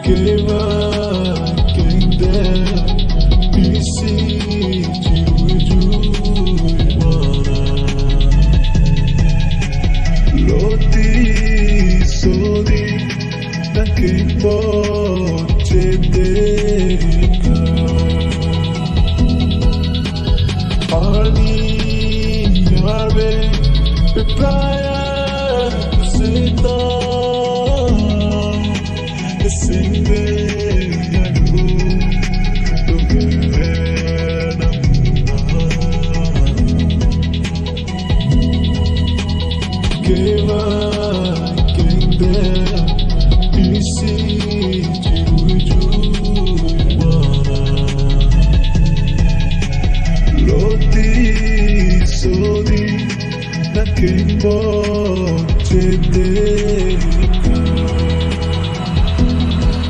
Gave up, came there, besieged you, Loti sodi na ke poche dekha pani aave playa sita sinde